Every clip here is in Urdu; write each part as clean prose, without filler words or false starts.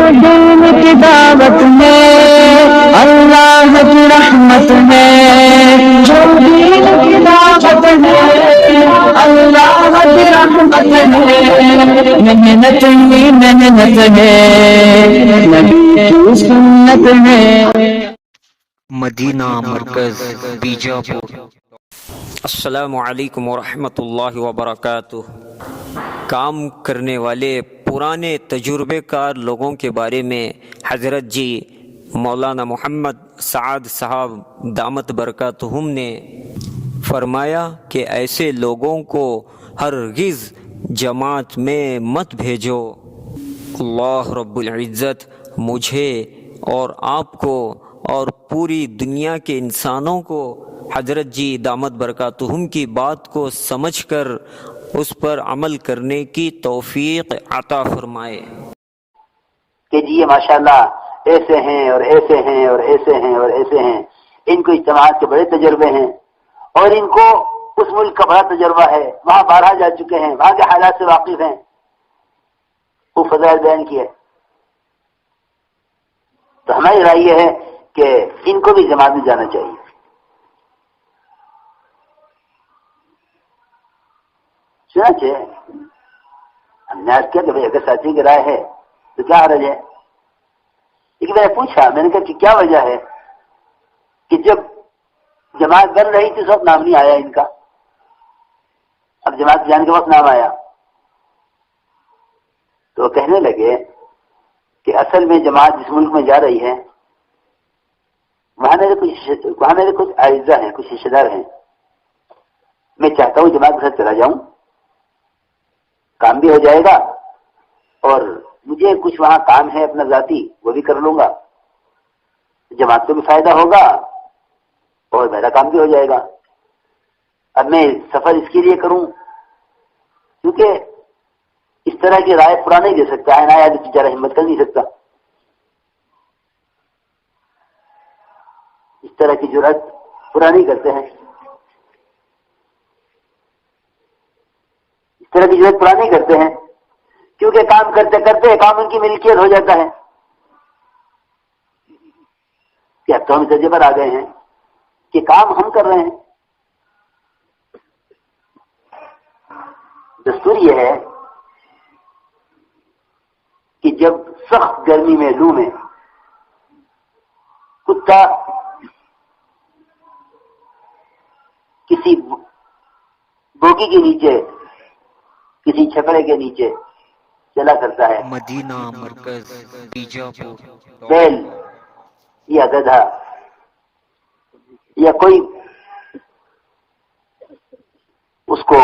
دین کی دعوت میں اللہ کی رحمت ہے، جو دین کی دعوت ہے اللہ کی رحمت ہے، محنت ہی محنت ہے، نبی کی سنت ہے۔ مدینہ مرکز بیجاپور۔ السلام علیکم ورحمۃ اللہ وبرکاتہ۔ کام کرنے والے پرانے تجربے کار لوگوں کے بارے میں حضرت جی مولانا محمد سعد صاحب دامت برکاتہم نے فرمایا کہ ایسے لوگوں کو ہرگز جماعت میں مت بھیجو۔ اللہ رب العزت مجھے اور آپ کو اور پوری دنیا کے انسانوں کو حضرت جی دامت برکاتہم کی بات کو سمجھ کر اس پر عمل کرنے کی توفیق عطا فرمائے۔ کہ جی یہ ماشاءاللہ ایسے ہیں اور ایسے ہیں اور ایسے ہیں اور ایسے ہیں، ان کو اجتماعات کے بڑے تجربے ہیں اور ان کو اس ملک کا بڑا تجربہ ہے، وہاں بارہا جا چکے ہیں، وہاں کے حالات سے واقف ہیں، وہ فضائل بیان کیا ہے۔ تو ہماری رائے یہ ہے کہ ان کو بھی جماعت میں جانا چاہیے۔ چنانچہ ہم نے عرض کیا کہ بھائی اگر ساتھی کی رائے ہے تو کیا حرج ہے، لیکن میں نے پوچھا، میں نے کہا کہ کیا وجہ ہے کہ جب جماعت بن رہی تھی اس وقت نام نہیں آیا ان کا، اب جماعت جانے کے وقت نام آیا؟ تو وہ کہنے لگے کہ اصل میں جماعت جس ملک میں جا رہی ہے وہاں میرے کچھ اعزاء ہیں، کچھ رشتے دار ہیں، میں چاہتا ہوں جماعت کے ساتھ چلا جاؤں، کام بھی ہو جائے گا اور مجھے کچھ وہاں کام ہے اپنا ذاتی، وہ بھی کر لوں گا، جماعت کو بھی فائدہ ہوگا اور میرا کام بھی ہو جائے گا۔ اب میں سفر اس کے لیے کروں کیونکہ اس طرح کی رائے پورا نہیں دے سکتا ہے، نیا بیچارہ ہمت کر نہیں سکتا، اس طرح کی جرأت پورا نہیں کرتے ہیں، اس طرح کی جرأت پورا نہیں کرتے ہیں کیونکہ کام کرتے کرتے کام ان کی ملکیت ہو جاتا ہے کہ اب تو ہم اس درجے پر آ گئے ہیں کہ کام ہم کر رہے ہیں۔ دستور یہ ہے کہ جب سخت گرمی میں، لو میں کتا کسی بوگی کے نیچے، کسی چھپڑے کے نیچے چلا کرتا ہے، مدینہ مرکز بیجاپور۔ بیل یا گدھا یا کوئی اس کو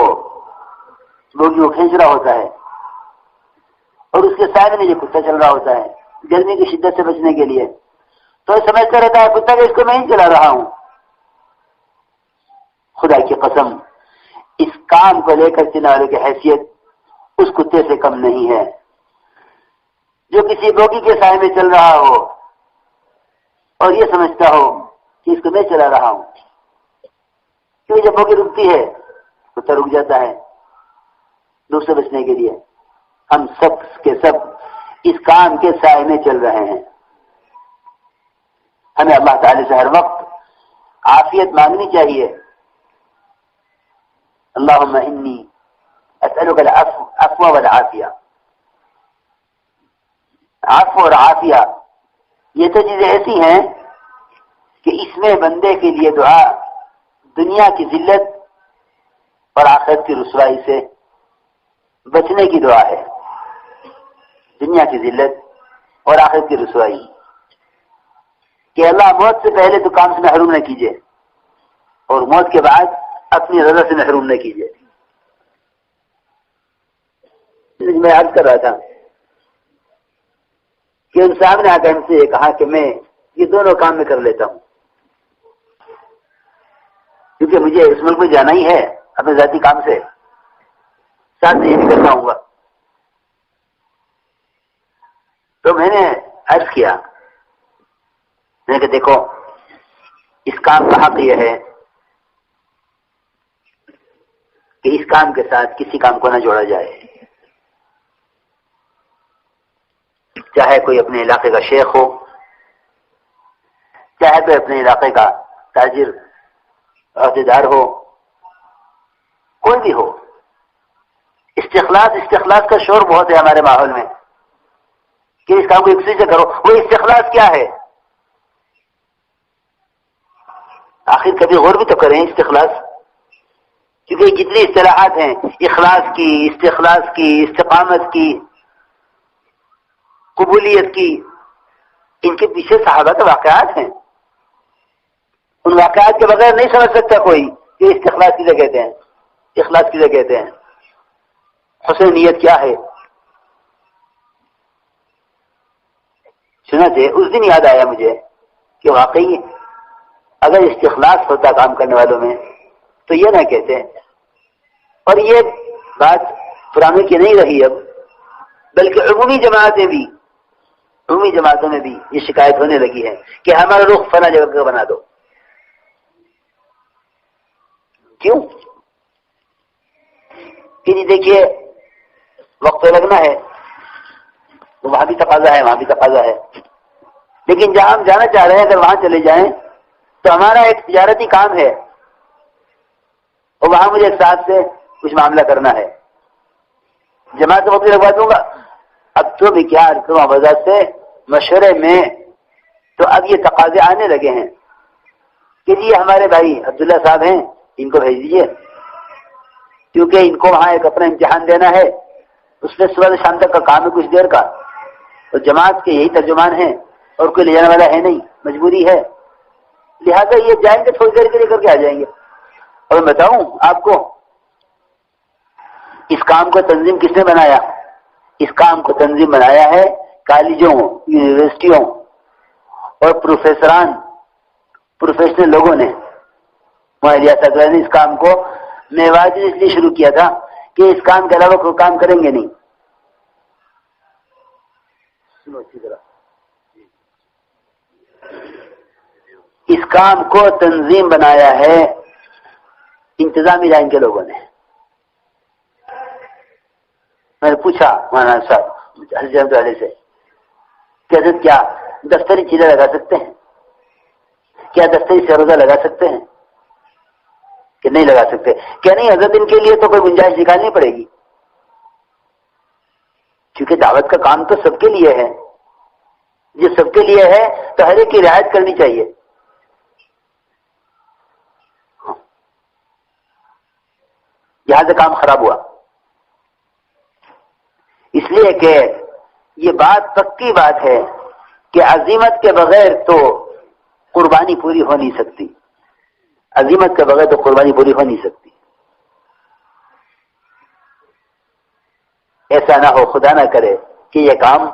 بوگی کو کھینچ رہا ہوتا ہے اور اس کے سائے میں یہ کتا چل رہا ہوتا ہے گرمی کی شدت سے بچنے کے لیے، تو یہ سمجھتا رہتا ہے کتا کہ اس کو میں ہی چلا رہا ہوں۔ خدا کی قسم اس کام کو لے کر چلنے والے کی حیثیت اس کتے سے کم نہیں ہے جو کسی بوگی کے سائے میں چل رہا ہو اور یہ سمجھتا ہو کہ اس کو میں چلا رہا ہوں، کیونکہ جب بوگی رکتی ہے کتا رک جاتا ہے دھوپ سے بچنے کے لیے۔ ہم سب کے سب اس کام کے سائے میں چل رہے ہیں، ہمیں اللہ تعالی سے ہر وقت عافیت مانگنی چاہیے۔ اللہم انی اسألک العفو والعافیہ، عفو اور عافیہ یہ تو چیزیں ایسی ہیں کہ اس میں بندے کے لیے دعا دنیا کی ذلت اور آخرت کی رسوائی سے بچنے کی دعا ہے۔ دنیا کی ذلت اور آخرت کی رسوائی کہ اللہ موت سے پہلے تو کام سے محروم نہ کیجیے اور موت کے بعد اپنی رضا سے محروم نہ کیجیے۔ میں عرض کر رہا تھا کہ ان سامنے آ کر ہم سے یہ کہا کہ میں یہ دونوں کام میں کر لیتا ہوں کیونکہ مجھے اس ملک میں جانا ہی ہے اپنے ذاتی کام سے، ساتھ میں یہ بھی کرنا ہوگا۔ تو میں نے عرض کیا، میں نے کہا دیکھو اس کام کا حق یہ ہے کہ اس کام کے ساتھ کسی کام کو نہ جوڑا جائے، چاہے کوئی اپنے علاقے کا شیخ ہو، چاہے کوئی اپنے علاقے کا تاجر عہدیدار ہو، کوئی بھی ہو، استخلاص کا شور بہت ہے ہمارے ماحول میں کہ اس کام کو ایک سے کرو. وہ استخلاص کیا ہے؟ آخر کبھی غور بھی تو کریں استخلاص، کیونکہ جتنی اصطلاحات ہیں، اخلاص کی، استخلاص کی، استقامت کی، قبولیت کی، ان کے پیچھے صحابہ کے واقعات ہیں. ان واقعات کے بغیر نہیں سمجھ سکتا کوئی کہ استخلاص کسے کہتے ہیں، اخلاص کسے کہتے ہیں، حسن نیت کیا ہے. سنا تھے اس دن یاد آیا مجھے کہ واقعی اگر استخلاص ہوتا کام کرنے والوں میں تو یہ نہ کہتے. اور یہ بات پرانے کی نہیں رہی اب، بلکہ عمومی جماعتوں میں بھی یہ شکایت ہونے لگی ہے کہ ہمارا رخ فلاں جگہ کا بنا دو. کیوں؟ کہ جی دیکھیے وقت تو لگنا ہے، وہاں بھی تقاضا ہے، وہاں بھی تقاضا ہے، لیکن جہاں ہم جانا چاہ رہے ہیں اگر وہاں چلے جائیں تو ہمارا ایک تجارتی کام ہے اور وہاں مجھے ایک صاحب سے کچھ معاملہ کرنا ہے، جماعت وقت لگوا دوں گا. اب تو بھی کیا وجہ سے مشورے میں تو اب یہ تقاضے آنے لگے ہیں کہ جی ہمارے بھائی عبداللہ صاحب ہیں، ان کو بھیج دیجیے، کیونکہ ان کو وہاں ایک اپنا امتحان دینا ہے، اس میں صبح سے شام تک کا کام ہے کچھ دیر کا، اور جماعت کے یہی ترجمان ہیں اور کوئی لے جانے والا ہے نہیں، مجبوری ہے، لہذا یہ جائیں گے تھوڑی دیر کے لیے کر کے آ جائیں گے. اور میں بتاؤں آپ کو اس کام کو تنظیم کس نے بنایا؟ اس کام کو تنظیم بنایا ہے کالجوں، یونیورسٹیوں اور پروفیشنل لوگوں نے. ریاست نے اس کام کو میوات نے اس لیے شروع کیا تھا کہ اس کام کے علاوہ کوئی کام کریں گے نہیں. اس کام کو تنظیم بنایا ہے انتظامی لائن کے لوگوں نے. میں نے پوچھا مولانا صاحب حضرت والے سے کہ حضرت کیا دفتری چیزیں لگا سکتے ہیں؟ کیا دفتری سروزہ لگا سکتے ہیں؟ کہ نہیں لگا سکتے. کیا نہیں حضرت ان کے لیے تو کوئی گنجائش نکالنی پڑے گی، کیونکہ دعوت کا کام تو سب کے لیے ہے. یہ سب کے لیے ہے تو ہر ایک کی رعایت کرنی چاہیے. یہاں سے کام خراب ہوا اس لیے کہ یہ بات پکی بات ہے کہ عزیمت کے بغیر تو قربانی پوری ہو نہیں سکتی. عزیمت کے بغیر تو قربانی پوری ہو نہیں سکتی. ایسا نہ ہو، خدا نہ کرے کہ یہ کام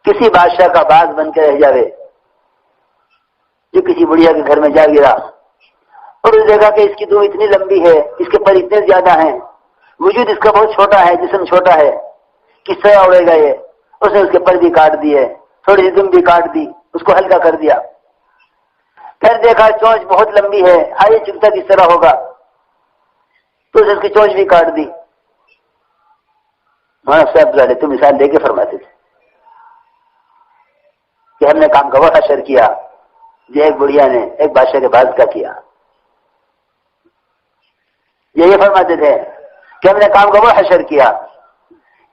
کسی بادشاہ کا باغ بن کے رہ جاوے جو کسی بڑھیا کے گھر میں جا گرا اور اس دیکھا کہ اس کی دو اتنی لمبی ہے، اس کے پر اتنے زیادہ ہیں، وجود اس کا بہت چھوٹا ہے، جسم چھوٹا ہے، کس طرح اڑے گا یہ؟ اس نے اس کے پر بھی کاٹ دیے، تھوڑی سی دم بھی کاٹ دی، اس کو ہلکا کر دیا. پھر دیکھا چونچ بہت لمبی ہے، یہ چلتا کس طرح ہوگا؟ تو اس کی چونچ بھی کاٹ دی. مولانا صاحب تو مثال دے کے فرماتے تھے کہ ہم نے کام کا وہ حشر کیا جو ایک بڑھیا نے ایک بادشاہ کے بعد کا کیا. یہ فرماتے تھے کہ ہم نے کام کا وہ حشر کیا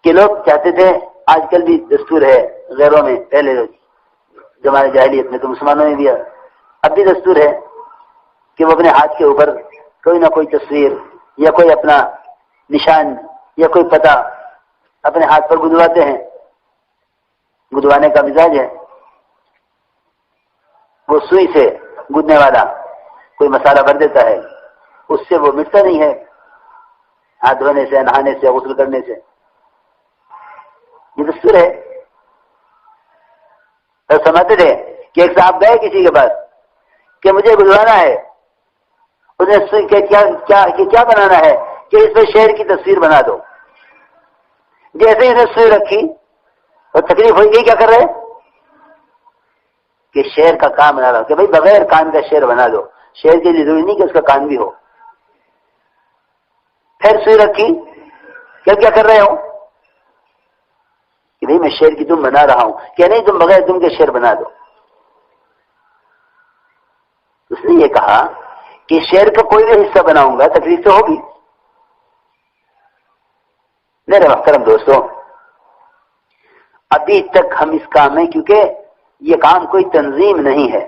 کہ لوگ چاہتے تھے، آج کل بھی دستور ہے غیروں میں، پہلے زمانے جاہلیت میں تو مسلمانوں میں بھی اب بھی دستور ہے کہ وہ اپنے ہاتھ کے اوپر کوئی نہ کوئی تصویر یا کوئی اپنا نشان یا کوئی پتہ اپنے ہاتھ پر گدواتے ہیں. گدوانے کا مزاج ہے. وہ سوئی سے گدنے والا کوئی مسالہ بھر دیتا ہے، اس سے وہ مٹتا نہیں ہے، ہاتھ دھونے سے، نہانے سے، غسل کرنے سے. یہ دستور ہے. تو سمجھتے تھے کہ ایک صاحب گئے کسی کے پاس کہ مجھے گزرانا ہے. اس نے کیا بنانا ہے کہ اس میں شیر کی تصویر بنا دو. جیسے ہی نے سوئی رکھی اور تکلیف ہوئی گئی، کیا کر رہے کہ شیر کا کام بنا رہا کہ بھائی بغیر کان کا شیر بنا دو. شیر کے لیے ضروری نہیں کہ اس کا کان بھی ہو. پھر سوئی رکھی، کیا کر رہے ہو کہ بھئی میں شعر کی دم بنا رہا ہوں، کہ نہیں تم بغیر دم کے شعر بنا دو. اس نے یہ کہا کہ شعر کا کوئی بھی حصہ بناؤں گا تکلیف تو ہوگی. میرے محترم دوستوں، ابھی تک ہم اس کام میں، کیونکہ یہ کام کوئی تنظیم نہیں ہے،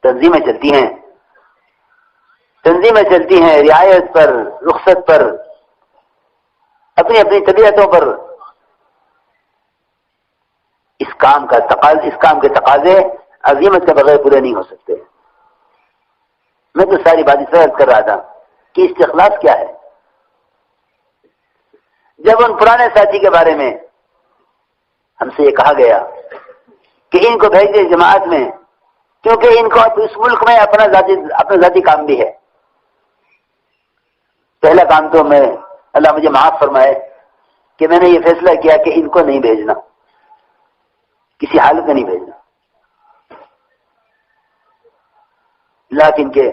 تنظیمیں چلتی ہیں، رعایت پر، رخصت پر، اپنی اپنی طبیعتوں پر. اس کام کے تقاضے عظیمت کے بغیر پورے نہیں ہو سکتے. میں تو ساری بات اس طرح کر رہا تھا کہ استخلاص کیا ہے. جب ان پرانے ساتھی کے بارے میں ہم سے یہ کہا گیا کہ ان کو بھیج دیں جماعت میں، کیونکہ ان کو اس ملک میں اپنا ذاتی کام بھی ہے. پہلا کام تو میں، اللہ مجھے معاف فرمائے، کہ میں نے یہ فیصلہ کیا کہ ان کو نہیں بھیجنا، کسی حالت میں نہیں بھیجنا. لیکن ان کے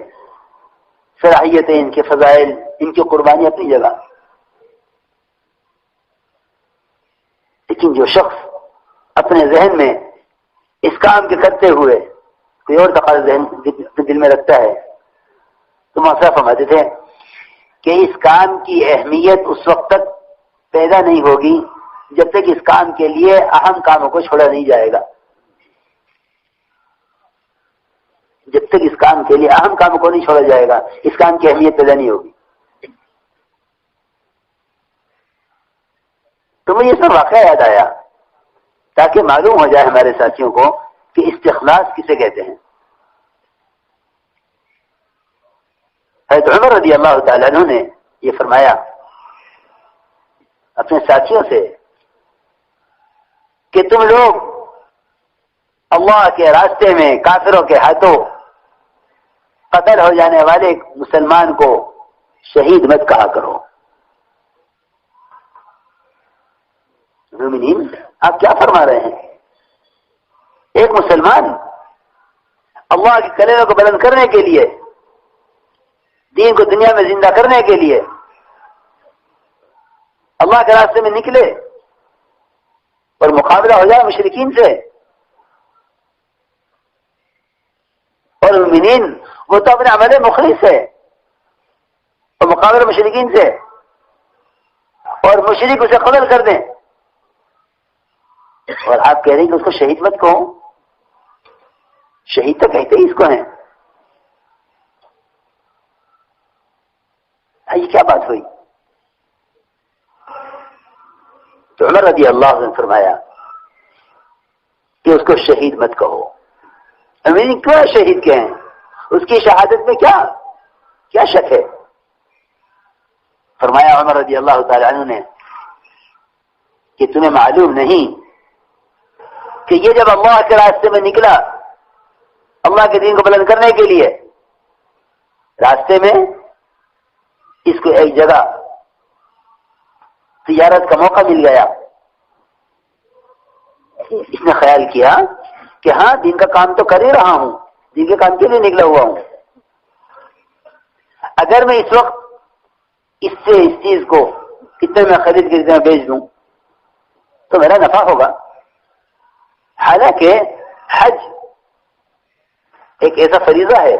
صلاحیتیں، ان کے فضائل، ان کی قربانی اپنی جگہ. لیکن جو شخص اپنے ذہن میں اس کام کے کرتے ہوئے کوئی اور تقاضا دل میں رکھتا ہے، تو مولانا فرماتے تھے کہ اس کام کی اہمیت اس وقت تک پیدا نہیں ہوگی جب تک اس کام کے لیے اہم کاموں کو چھوڑا نہیں جائے گا. جب تک اس کام کے لیے اہم کاموں کو نہیں چھوڑا جائے گا، اس کام کی اہمیت پیدا نہیں ہوگی. تو مجھے یہ سب واقعہ یاد آیا تاکہ معلوم ہو جائے ہمارے ساتھیوں کو کہ استخلاص کسے کہتے ہیں. حضرت عمر رضی اللہ تعالیٰ عنہ نے یہ فرمایا اپنے ساتھیوں سے کہ تم لوگ اللہ کے راستے میں کافروں کے ہاتھوں قتل ہو جانے والے مسلمان کو شہید مت کہا کرو. مومنین، آپ کیا فرما رہے ہیں؟ ایک مسلمان اللہ کے کلمے کو بلند کرنے کے لیے، دین کو دنیا میں زندہ کرنے کے لیے اللہ کے راستے میں نکلے اور مقابلہ ہو جائے مشرکین سے. اور مومنین وہ تو اپنے عمل مخلص ہے، اور مقابلہ مشرکین سے، اور مشرک اسے قتل کر دیں، اور آپ کہہ رہے ہیں کہ اس کو شہید مت کہو. شہید تو کہتے ہی اس کو ہیں. یہ کیا بات ہوئی؟ تو عمر رضی اللہ عنہ نے فرمایا کہ اس کو شہید مت کہو. امین کیوں شہید کہیں؟ اس کی شہادت میں کیا شک ہے؟ فرمایا عمر رضی اللہ تعالی عنہ نے کہ تمہیں معلوم نہیں کہ یہ جب اللہ کے راستے میں نکلا اللہ کے دین کو بلند کرنے کے لیے، راستے میں اس کو ایک جگہ تجارت کا موقع مل گیا. اس نے خیال کیا کہ ہاں دین کا کام تو کر ہی رہا ہوں، دین کے کام کے لیے نکلا ہوا ہوں. اگر میں اس وقت اس سے اس چیز کو کتنے میں خرید کے کتنے میں بیچ دوں تو میرا نفع ہوگا. حالانکہ حج ایک ایسا فریضہ ہے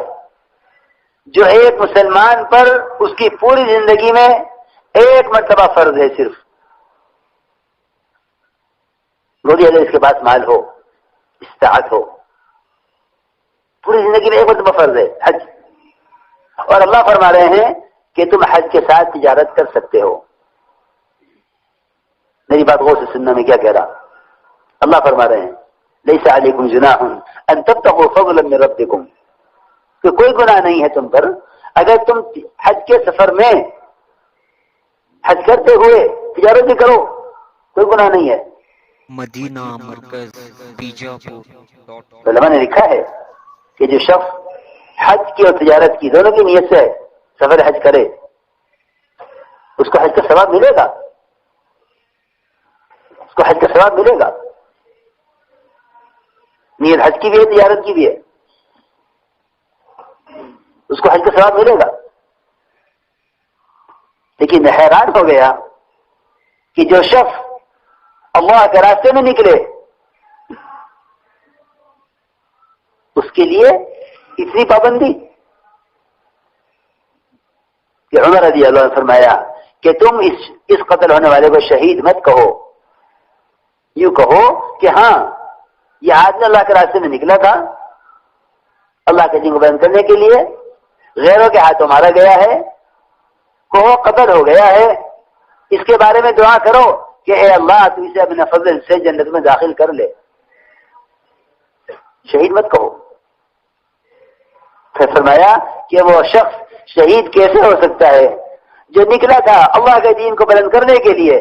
جو ایک مسلمان پر اس کی پوری زندگی میں ایک مرتبہ فرض ہے. صرف گولی اگر اس کے پاس مال ہو، استطاعت ہو، پوری زندگی میں ایک مرتبہ فرض ہے حج. اور اللہ فرما رہے ہیں کہ تم حج کے ساتھ تجارت کر سکتے ہو. میری بات غور سے سننا، میں کیا کہہ رہا. اللہ فرما رہے ہیں لیس علیکم جناح ان تبتغوا فضلا من ربکم، کہ کوئی گناہ نہیں ہے تم پر اگر تم حج کے سفر میں حج کرتے ہوئے تجارت بھی کرو، کوئی گناہ نہیں ہے. مدینہ مرکز بیجاپور. علماء نے لکھا ہے کہ جو شخص حج کی اور تجارت کی دونوں کی نیت سے سفر حج کرے اس کو حج کا ثواب ملے گا. اس کو حج کا ثواب ملے گا. نیت حج کی بھی ہے، تجارت کی بھی ہے، اس کو حج کا ثواب ملے گا. لیکن میں حیران ہو گیا کہ جو شخص اللہ کے راستے میں نکلے اس کے لیے اتنی پابندی کہ عمر رضی اللہ عنہ نے فرمایا کہ تم اس قتل ہونے والے کو شہید مت کہو، یوں کہو کہ ہاں یہ آدمی اللہ کے راستے میں نکلا تھا، اللہ کے دین کو بیان کرنے کے لیے، غیروں کے ہاتھوں مارا گیا ہے، کہو قتل ہو گیا ہے، اس کے بارے میں دعا کرو کہ اے اللہ تو اسے اپنے فضل سے جنت میں داخل کر لے، شہید مت کہو۔ پھر فرمایا کہ وہ شخص شہید کیسے ہو سکتا ہے جو نکلا تھا اللہ کے دین کو بلند کرنے کے لیے،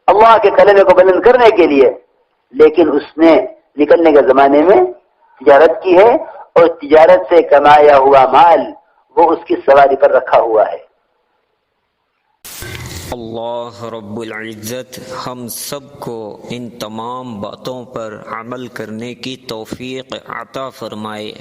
اللہ کے کلمے کو بلند کرنے کے لیے، لیکن اس نے نکلنے کے زمانے میں تجارت کی ہے اور تجارت سے کمایا ہوا مال وہ اس کی سواری پر رکھا ہوا ہے۔ اللہ رب العزت ہم سب کو ان تمام باتوں پر عمل کرنے کی توفیق عطا فرمائے۔